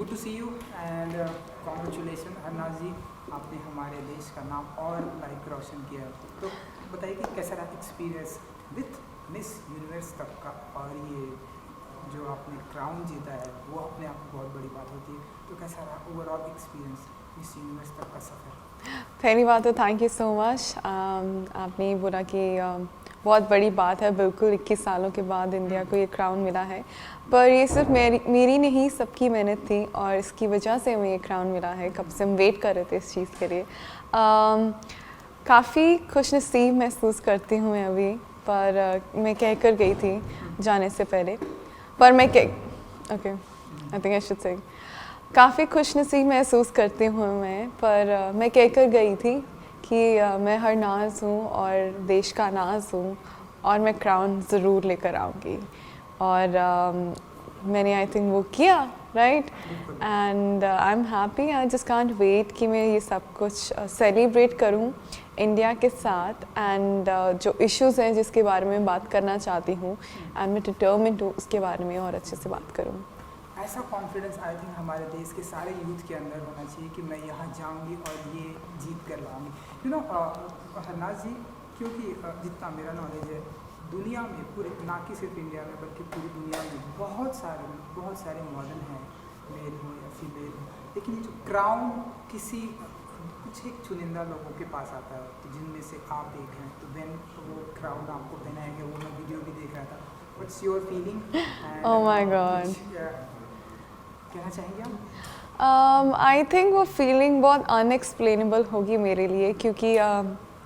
Good to see you and congratulation Harnaaz ji, आपने हमारे देश का नाम और लाइक रोशन किया। तो बताइए कि कैसा रहा एक्सपीरियंस विथ मिस यूनिवर्स तक का, और ये जो आपने क्राउन जीता है वो अपने आप में बहुत बड़ी बात होती है। तो कैसा रहा ओवरऑल एक्सपीरियंस मिस यूनिवर्स तक का सफ़र? पहली बात तो थैंक यू सो मच। आपने बोला कि बहुत बड़ी बात है, बिल्कुल 21 सालों के बाद इंडिया को ये क्राउन मिला है, पर ये सिर्फ मेरी नहीं, सबकी मेहनत थी और इसकी वजह से हमें ये क्राउन मिला है। कब से हम वेट कर रहे थे इस चीज़ के लिए। काफ़ी खुशनसीब महसूस करती हूँ मैं अभी, पर मैं कह कर गई थी जाने से पहले, पर मैं okay I think I should say काफ़ी खुशनसीब महसूस करती हूँ मैं, पर मैं कह कर गई थी कि मैं हरनाज हूँ और देश का नाज हूँ और मैं क्राउन ज़रूर लेकर आऊँगी। और मैंने आई थिंक वो किया, right, and I am happy. I just can't wait कि मैं ये सब कुछ सेलिब्रेट करूँ इंडिया के साथ। एंड जो इश्यूज़ हैं जिसके बारे में बात करना चाहती हूँ, एंड मैं डिटर्मिन्ड हूँ उसके बारे में और अच्छे से बात करूँ। ऐसा कॉन्फिडेंस आई थिंक हमारे देश के सारे यूथ के अंदर होना चाहिए कि मैं यहाँ जाऊँगी और ये जीत कर लाऊँगी। यू नो हरनाज जी, क्योंकि जितना मेरा नॉलेज है, दुनिया में पूरे, ना कि सिर्फ इंडिया में बल्कि पूरी दुनिया में बहुत सारे मॉडल हैं, मेल हो या फीमेल हो, लेकिन ये जो क्राउन किसी कुछ एक चुनिंदा लोगों के पास आता है, तो जिनमें से आप एक हैं। तो देन वो क्राउन आपको पहनाया गया, वो मैं वीडियो भी देख रहा था। What's your feeling? Oh my God, कहना चाहेंगे आप? आई थिंक वो फीलिंग बहुत अनएक्सप्लेनेबल होगी मेरे लिए, क्योंकि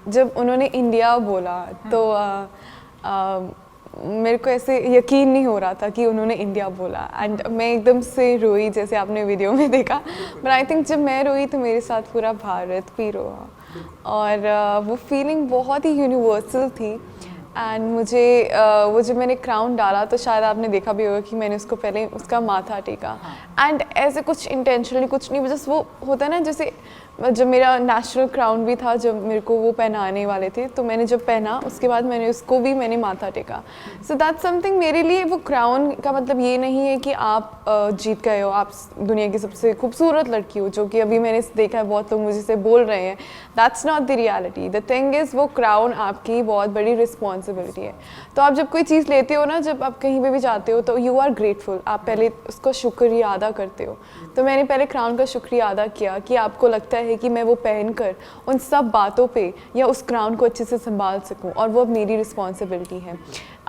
जब उन्होंने इंडिया बोला तो मेरे को ऐसे यकीन नहीं हो रहा था कि उन्होंने इंडिया बोला, एंड मैं एकदम से रोई, जैसे आपने वीडियो में देखा। बट आई थिंक जब मैं रोई तो मेरे साथ पूरा भारत भी रोआ, और वो फीलिंग बहुत ही यूनिवर्सल थी। एंड मुझे वो जब मैंने क्राउन डाला तो शायद आपने देखा भी होगा कि मैंने उसको पहले उसका माथा टेका, एंड ऐसे कुछ इंटेंशनली कुछ नहीं, जस्ट वो होता है ना, जैसे जब मेरा नेशनल क्राउन भी था, जब मेरे को वो पहनाने वाले थे, तो मैंने जब पहना उसके बाद मैंने उसको भी मैंने माथा टेका। सो दैट्स समथिंग मेरे लिए। वो क्राउन का मतलब ये नहीं है कि आप जीत गए हो, आप दुनिया की सबसे खूबसूरत लड़की हो, जो कि अभी मैंने देखा है बहुत लोग मुझे से बोल रहे हैं। That's not the reality. The thing is, वो क्राउन आपकी बहुत बड़ी रिस्पॉन्सिबिलिटी है। तो आप जब कोई चीज़ लेते हो ना, जब आप कहीं पे भी जाते हो, तो यू आर ग्रेटफुल, आप पहले उसका शुक्रिया अदा करते हो। तो मैंने पहले क्राउन का शुक्रिया अदा किया कि आपको लगता है कि मैं वो पहनकर उन सब बातों पे या उस क्राउन को अच्छे से संभाल सकूं, और वो अब मेरी रिस्पॉन्सिबिलिटी है।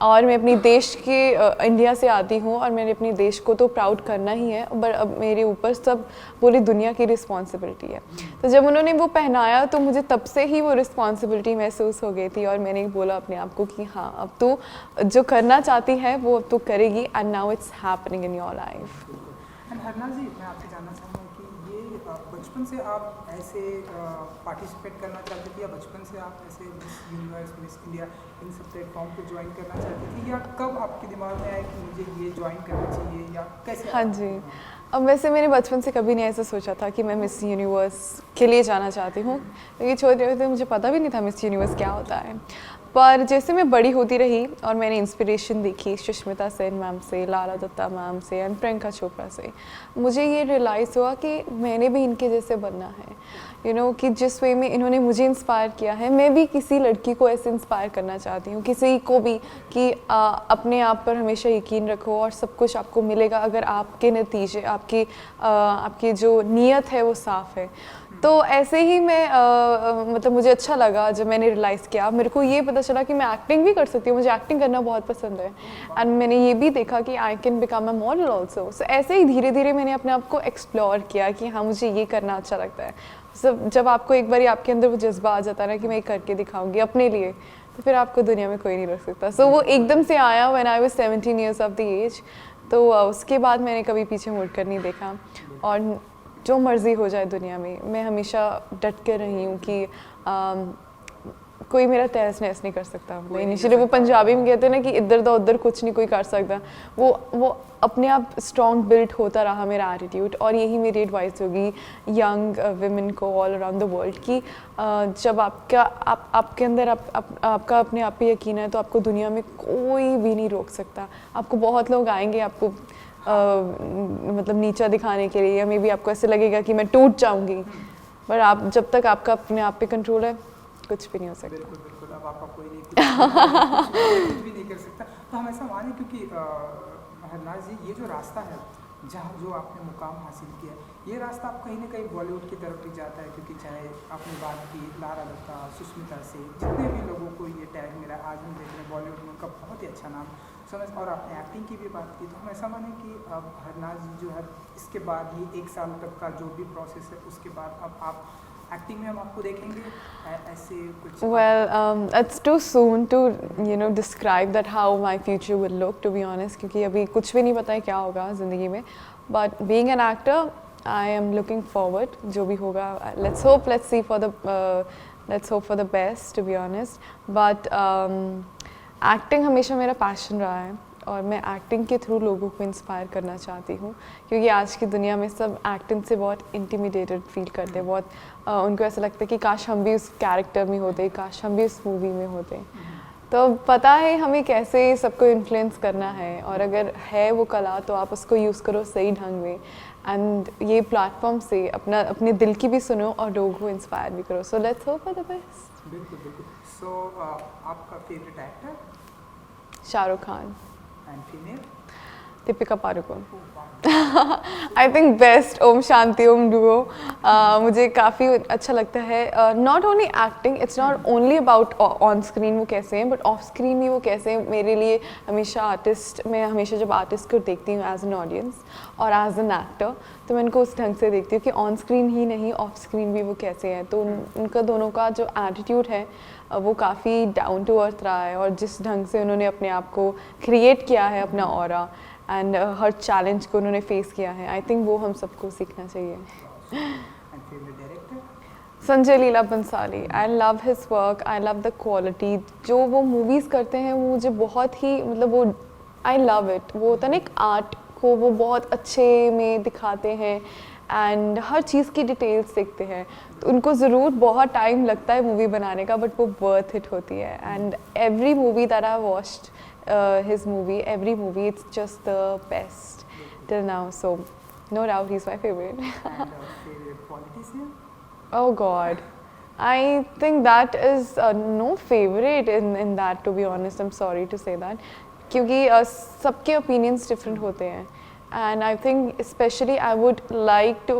और मैं अपनी देश के इंडिया से आती हूँ, और मैंने अपने देश को तो प्राउड करना ही है, बट अब मेरे ऊपर सब पूरी दुनिया की रिस्पॉन्सिबिलिटी है। तो जब उन्होंने वो पहनाया तो मुझे तब से ही वो रिस्पॉन्सिबिलिटी महसूस हो गई थी, और मैंने बोला अपने आप को कि हाँ, अब तू जो करना चाहती है वो अब तू करेगी, and now it's happening in your life. Harnaaz ji, मैं आपसे जानना चाहूँगा कि ये बचपन से आप ऐसे पार्टिसिपेट करना चाहते थे, या बचपन से आप ऐसे मिस यूनिवर्स, मिस इंडिया, इन सब प्लेटफॉर्म को ज्वाइन करना चाहते थे, या कब आपके दिमाग में आया कि मुझे ये ज्वाइन करना चाहिए, या कैसे? हाँ जी, अब वैसे मैंने बचपन से कभी नहीं ऐसा सोचा था कि मैं मिस यूनिवर्स के लिए जाना चाहती हूँ, क्योंकि छोटे होते मुझे पता भी नहीं था मिस यूनिवर्स क्या होता है। पर जैसे मैं बड़ी होती रही और मैंने इंस्पिरेशन देखी सुष्मिता सेन मैम से, लारा दत्ता मैम से, एंड प्रियंका चोपड़ा से, मुझे ये रियलाइज़ हुआ कि मैंने भी इनके जैसे बनना है। यू नो, कि जिस वे में इन्होंने मुझे इंस्पायर किया है, मैं भी किसी लड़की को ऐसे इंस्पायर करना चाहती हूँ, किसी को भी, कि अपने आप पर हमेशा यकीन रखो और सब कुछ आपको मिलेगा अगर आपके नतीजे, आपकी जो नीयत है वो साफ़ है। तो ऐसे ही मैं मतलब मुझे अच्छा लगा जब मैंने रियलाइज़ किया, मेरे को ये पता चला कि मैं एक्टिंग भी कर सकती हूँ, मुझे एक्टिंग करना बहुत पसंद है, एंड मैंने ये भी देखा कि I can become a model also. So ऐसे ही धीरे धीरे मैंने अपने आप को एक्सप्लोर किया कि हाँ, मुझे ये करना अच्छा लगता है। जब आपको एक बार आपके अंदर वो जज्बा आ जाता है ना कि मैं ये करके दिखाऊंगी अपने लिए, तो फिर आपको दुनिया में कोई नहीं रोक सकता। सो वो एकदम से आया when I was 17 years of the age. तो उसके बाद मैंने कभी पीछे मुड़कर नहीं देखा, और जो मर्ज़ी हो जाए दुनिया में, मैं हमेशा डट के रही हूँ कि कोई मेरा तहस नहस नहीं कर सकता। मतलब इनिशियली वो पंजाबी में कहते हैं ना कि इधर दा उधर कुछ नहीं कोई कर सकता, वो अपने आप स्ट्रॉन्ग बिल्ड होता रहा मेरा एटीट्यूड। और यही मेरी एडवाइस होगी यंग विमेन को ऑल अराउंड द वर्ल्ड कि जब आपके अंदर आपका अपने आप पे यकीन है, तो आपको दुनिया में कोई भी नहीं रोक सकता। आपको बहुत लोग आएंगे आपको मतलब नीचा दिखाने के लिए, या मे बी आपको ऐसे लगेगा कि मैं टूट जाऊंगी, पर आप जब तक आपका अपने आप पे कंट्रोल है कुछ भी नहीं हो सकता। बिल्कुल बिल्कुल, अब आपका कोई नहीं कुछ भी नहीं कर सकता। तो हम ऐसा माने, क्योंकि हरनाज जी, ये जो रास्ता है जहाँ जो आपने मुकाम हासिल किया, ये रास्ता आप कहीं ना कहीं बॉलीवुड की तरफ भी जाता है, क्योंकि चाहे आपने बात की लारा दत्ता, सुष्मिता से, जितने भी लोगों को ये टैग मिला, आज हम देख रहे हैं बॉलीवुड में उनका बहुत ही अच्छा नाम समझ। और आपने एक्टिंग की भी बात की, तो हम ऐसा माने कि अब हरनाज जी जो है, इसके बाद ये 1 साल तक का जो भी प्रोसेस है, उसके बाद अब आप एक्टिंग में हम आपको देखेंगे ऐसे कुछ? Well, it's too soon to describe that how my future will look, to be honest, क्योंकि अभी कुछ भी नहीं पता है क्या होगा ज़िंदगी में। But being an actor, I am looking forward, जो भी होगा, let's hope for the best, to be honest. But acting हमेशा मेरा passion रहा है, और मैं एक्टिंग के थ्रू लोगों को इंस्पायर करना चाहती हूँ, क्योंकि आज की दुनिया में सब एक्टिंग से बहुत इंटिमिडेटेड फील करते हैं, बहुत उनको ऐसा लगता है कि काश हम भी उस कैरेक्टर में होते, काश हम भी उस मूवी में होते। तो पता है हमें कैसे सबको इन्फ्लुएंस करना है, और अगर है वो कला तो आप उसको यूज़ करो सही ढंग में, एंड ये प्लेटफॉर्म से अपने दिल की भी सुनो और लोगों को इंस्पायर भी करो। So let's hope for the best. बिल्कुल बिल्कुल। सो आपका favourite actor? Shahrukh Khan. And female? Deepika Padukone. I think best Om Shanti Om duo मुझे काफ़ी अच्छा लगता है। Not only acting, it's not only about on screen वो कैसे हैं, बट ऑफ स्क्रीन भी वो कैसे हैं। मेरे लिए हमेशा आर्टिस्ट, मैं हमेशा जब आर्टिस्ट को देखती हूँ एज एन ऑडियंस और एज एन एक्टर, तो मैं उनको उस ढंग से देखती हूँ कि ऑन स्क्रीन ही नहीं, ऑफ स्क्रीन भी वो कैसे हैं। तो उनका दोनों का जो एटीट्यूड है वो काफ़ी डाउन टू अर्थ रहा है, और जिस ढंग से उन्होंने अपने आप को क्रिएट किया है, अपना ऑरा, एंड हर चैलेंज को उन्होंने फेस किया है, आई थिंक वो हम सबको सीखना चाहिए। Sanjay Leela Bhansali, I love his work, I love the quality, जो वो मूवीज़ करते हैं वो मुझे बहुत ही, मतलब वो आई लव इट। वो होता है ना एक आर्ट को वो बहुत अच्छे में दिखाते हैं, एंड हर चीज़ की डिटेल्स देखते हैं। तो उनको ज़रूर बहुत टाइम लगता है मूवी बनाने का, बट वो वर्थ इट होती है। And every movie that I watched his movie, every movie, it's just the best till now, so no doubt he's my favorite. And favorite politician? Oh God, I think that is no favorite in that, to be honest. I'm sorry to say that, क्योंकि सबके opinions different होते हैं, and I think especially I would like to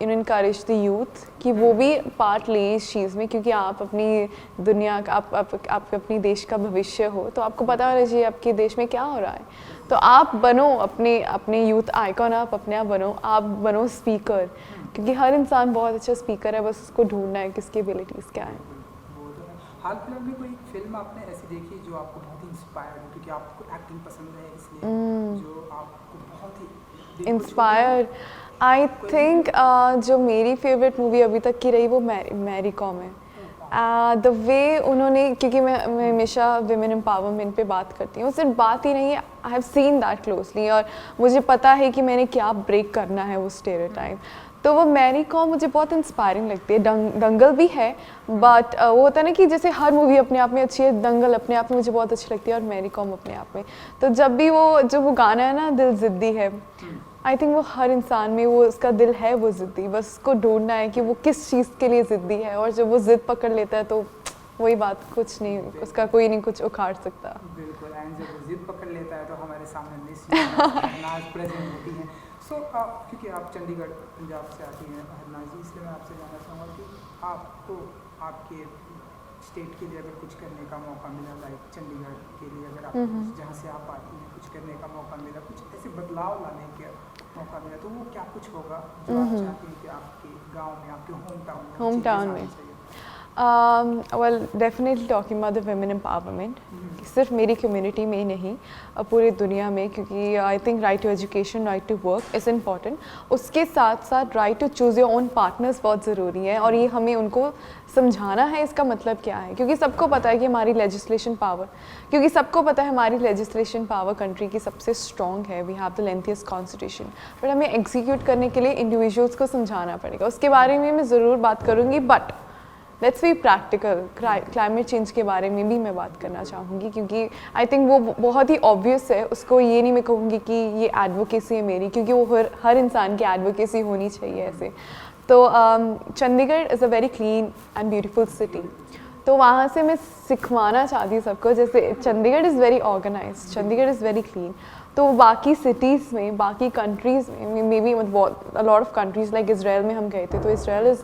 encourage the youth कि वो भी part लें इस चीज़ में, क्योंकि आप अपनी दुनिया का आप अपनी देश का भविष्य हो, तो आपको पता होना चाहिए आपके देश में क्या हो रहा है। तो आप बनो अपने यूथ आइकॉन, आप अपने आप बनो स्पीकर, क्योंकि हर इंसान बहुत अच्छा स्पीकर है, बस उसको ढूंढना है किसकी एबिलिटीज़ क्या है। हाल फिलहाल में कोई फिल्म आपने ऐसी देखी जो आपको बहुत ही इंस्पायर हो, क्योंकि आपको एक्टिंग पसंद है इसलिए, जो आपको बहुत ही इंस्पायर? आई थिंक जो मेरी फेवरेट मूवी अभी तक की रही वो मैरी कॉम है। द वे उन्होंने, क्योंकि मैं हमेशा विमेन एम्पावरमेंट पे बात करती हूँ, सिर्फ बात ही नहीं, I have seen that closely, और मुझे पता है कि मैंने क्या ब्रेक करना है वो स्टेरियोटाइप। तो वो मैरी कॉम मुझे बहुत इंस्पायरिंग लगती है। दंगल भी है, बट वो होता है ना कि जैसे हर मूवी अपने आप में अच्छी है, दंगल अपने आप में मुझे बहुत अच्छी लगती है, और मैरी कॉम अपने आप में। तो जब भी वो गाना है ना, दिल ज़िद्दी है, आई थिंक वो हर इंसान में वो उसका दिल है वो ज़िद्दी, बस उसको ढूंढना है कि वो किस चीज़ के लिए ज़िद्दी है, और जब वो ज़िद पकड़ लेता है तो वही बात, कुछ नहीं, उसका कोई नहीं कुछ उखाड़ सकता। बिल्कुल, एंड जब वो ज़िद पकड़ लेता है तो हमारे सामने हरनाज प्रेजेंट होती हैं। सो क्योंकि आप चंडीगढ़ पंजाब से आती हैं हरनाज जी, इसलिए मैं आपसे जानना चाहूँगा कि आपको आपके स्टेट के लिए अगर कुछ करने का मौका मिला, लाइक चंडीगढ़ के लिए अगर आप जहाँ से आप आती हैं कुछ करने का मौका मिला, कुछ ऐसे बदलाव लाने का मौका मिला, तो वो क्या कुछ होगा जो आप चाहती हैं कि आपके गांव में, आपके होम टाउन में? Well definitely talking about the women empowerment, सिर्फ मेरी कम्युनिटी में ही नहीं, पूरी दुनिया में, क्योंकि I think right to education, right to work is important. उसके साथ साथ right to choose your own partners बहुत ज़रूरी है, और ये हमें उनको समझाना है इसका मतलब क्या है, क्योंकि सबको पता है कि हमारी लेजिस्लेशन पावर कंट्री की सबसे स्ट्रॉन्ग है, we have the lengthiest constitution, but हमें एग्जीक्यूट करने के लिए इंडिविजुअल्स को समझाना पड़ेगा। उसके बारे में मैं ज़रूर बात करूँगी, but let's be practical. Climate change के बारे में भी मैं बात करना चाहूँगी क्योंकि आई थिंक वो बहुत ही ऑब्वियस है, उसको ये नहीं मैं कहूँगी कि ये एडवोकेसी है मेरी, क्योंकि वो हर इंसान की एडवोकेसी होनी चाहिए ऐसे। तो Chandigarh is a very clean and beautiful city, तो वहाँ से मैं सिखवाना चाहती हूँ सबको, जैसे Chandigarh is very organise, Chandigarh is very clean, तो बाकी सिटीज़ में, बाकी कंट्रीज़ में, maybe a lot of countries like Israel में हम गए थे, तो Israel is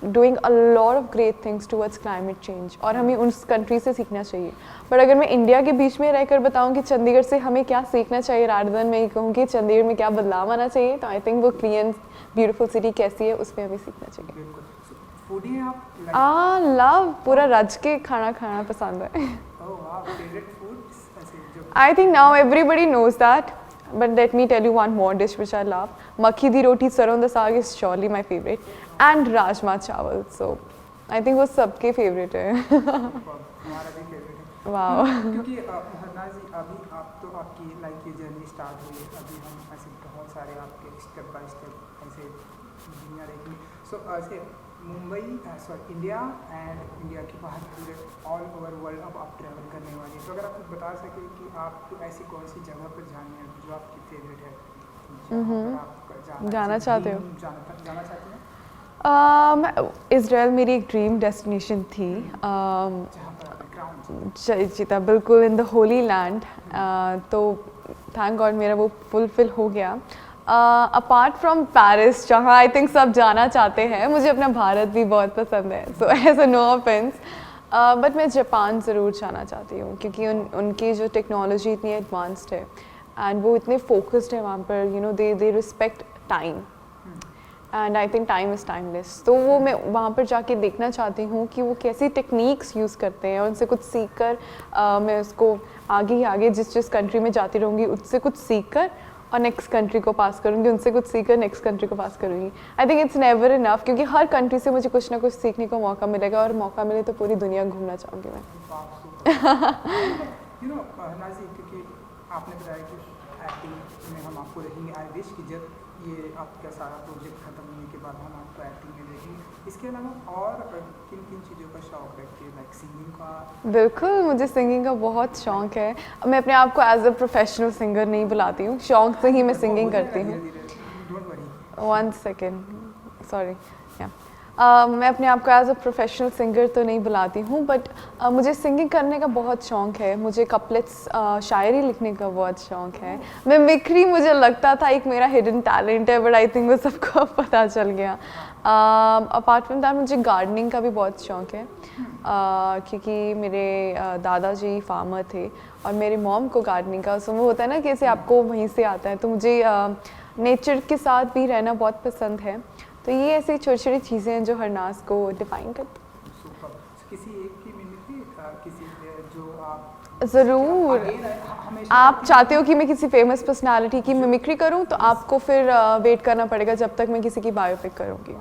doing a lot of great things towards climate change और हमें उस कंट्री से सीखना चाहिए। बट अगर मैं इंडिया के बीच में रहकर बताऊँ कि चंडीगढ़ से हमें क्या सीखना चाहिए, रादर देन मैं ये कहूँ कि चंडीगढ़ में क्या बदलाव आना चाहिए, तो आई थिंक वो क्लीन ब्यूटीफुल सिटी कैसी है उस पर हमें सीखना चाहिए। फूडी हैं आप? लव, पूरा रज के खाना खाना पसंद है। ओह वाह, फेवरेट फूड ऐसे जो I think now everybody knows that, but let me tell you one more dish which I love. Makhi di roti sarson da saag is surely my favorite, and rajma chawal. So I think वो सबके favorite है। हमारा भी favourite है। Wow. क्योंकि हरना जी अभी आप तो आपकी लाइफ की जर्नी स्टार्ट हुई है, अभी हम ऐसे बहुत सारे आपके स्टेप बाय स्टेप ऐसे दुनिया देखेंगे। सो ऐसे मुंबई इंडिया एंड इंडिया के बाहर पूरे ऑल ओवर वर्ल्ड अब आप ट्रैवल करने वाली हैं, तो अगर आप कुछ बता सकें कि आपको ऐसी कौन सी जगह पर जानी है जो आपकी फेवरेट है, जहाँ पर आप जाना चाहते हो? जाना चाहते हैं? इसराइल मेरी एक ड्रीम डेस्टिनेशन थी, जहाँ पर आपने क्राउन जीता बिल्कुल इन द होली लैंड, तो थैंक गॉड मेरा वो फुलफिल हो गया। अपार्ट फ्रॉम पेरिस जहाँ आई थिंक सब जाना चाहते हैं, मुझे अपना भारत भी बहुत पसंद है, so as a no offence, but मैं जापान ज़रूर जाना चाहती हूँ क्योंकि उनकी जो टेक्नोलॉजी इतनी एडवांस्ड है एंड वो इतने फोकस्ड है वहाँ पर, you know they respect time and I think time is timeless, तो वो मैं वहाँ पर जाके देखना चाहती हूँ कि वो कैसी टेक्निक्स यूज़ करते हैं, उनसे कुछ सीख कर मैं उसको आगे ही आगे जिस कंट्री में जाती रहूँगी उससे कुछ सीख कर और नेक्स्ट कंट्री को पास करूँगी, उनसे कुछ सीख कर नेक्स्ट कंट्री को पास करूँगी। I think it's never enough, क्योंकि हर कंट्री से मुझे कुछ ना कुछ सीखने को मौका मिलेगा और मौका मिले तो पूरी दुनिया घूमना चाहूँगी मैं। यू नो नाजी, क्योंकि आपने बताया कि एक्टिंग में हम आपको देखेंगे, आई विश कि जब ये आपका सारा प्रोजेक्ट खत्म होने के बाद हम आपको एक्टिंग में देखेंगे। इसके अलावा और किन किन चीज़ों का शौक रखती है, लाइक सिंगिंग का? बिल्कुल, मुझे सिंगिंग का बहुत शौक है। मैं अपने आप को एज अ प्रोफेशनल सिंगर नहीं बुलाती हूँ, शौक से ही मैं सिंगिंग करती हूँ। Don't worry, 1 second, sorry. मैं अपने आप को एज अ प्रोफेशनल सिंगर तो नहीं बुलाती हूँ, बट मुझे सिंगिंग करने का बहुत शौक है, मुझे कपलेट्स शायरी लिखने का बहुत शौक है। मिमिक्री मुझे लगता था एक मेरा हिडन टैलेंट है, बट आई थिंक वो सबको पता चल गया। अपार्ट फ्रॉम दैट मुझे गार्डनिंग का भी बहुत शौक है, क्योंकि मेरे दादाजी फार्मर थे और मेरे मॉम को गार्डनिंग का, सो वो होता है ना कैसे आपको वहीं से आता है, तो मुझे नेचर के साथ भी रहना बहुत पसंद है। तो ये ऐसी छोटी छोटी चीज़ें हैं जो हरनाज को डिफाइन करती हैं। सुपर। किसी एक की मिमिक्री, किसी जो आप ज़रूर, आप चाहते हो कि मैं किसी फेमस पर्सनालिटी की मिमिक्री करूं, तो आपको फिर वेट करना पड़ेगा जब तक मैं किसी की बायोपिक करूंगी।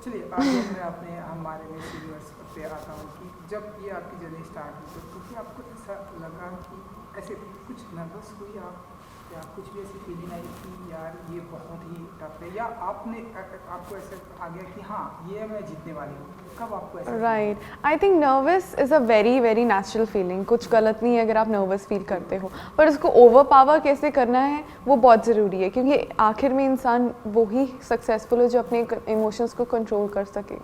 चलिए मैं अपने हमारे मिस यूनिवर्स पे आता हूँ कि जब ये आपकी जर्नी स्टार्ट हुई तो क्योंकि आपको ऐसा लगा कि ऐसे कुछ नर्वस हुई आप, या कुछ भी ऐसी फीलिंग आई कि यार ये बहुत ही टफ है, या आपको ऐसा आ गया कि हाँ ये मैं जीतने वाली हूँ? कब आपको ऐसा? Right, I think nervous is a very very natural feeling, कुछ गलत नहीं है अगर आप नर्वस फील करते हो, पर उसको ओवर पावर कैसे करना है वो बहुत ज़रूरी है, क्योंकि आखिर में इंसान वो ही सक्सेसफुल है जो अपने इमोशंस को कंट्रोल कर सके।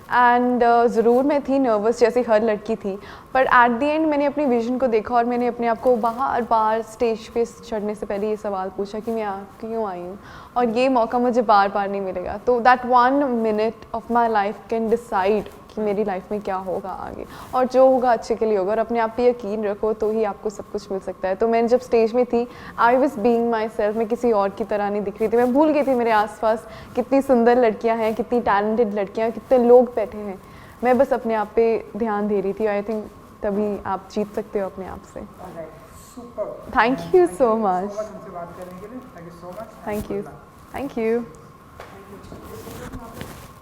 एंड ज़रूर मैं थी नर्वस जैसे हर लड़की थी, पर एट द एंड मैंने अपनी विजन को देखा और मैंने अपने आप को बार बार स्टेज पे चढ़ने से पहले ये सवाल पूछा कि मैं क्यों आई हूँ और ये मौका मुझे बार बार नहीं मिलेगा। तो that 1 minute of my life can decide कि मेरी लाइफ में क्या होगा आगे, और जो होगा अच्छे के लिए होगा, और अपने आप पे यकीन रखो तो ही आपको सब कुछ मिल सकता है। तो मैंने जब स्टेज में थी, I was being my self, मैं किसी और की तरह नहीं दिख रही थी, मैं भूल गई थी मेरे आसपास कितनी सुंदर लड़कियां हैं, कितनी टैलेंटेड लड़कियां, कितने लोग बैठे हैं, मैं बस अपने आप पे ध्यान दे रही थी। आई थिंक तभी आप जीत सकते हो अपने आप से। Thank you so much. हमसे बात करने के लिए thank you so much. Thank you.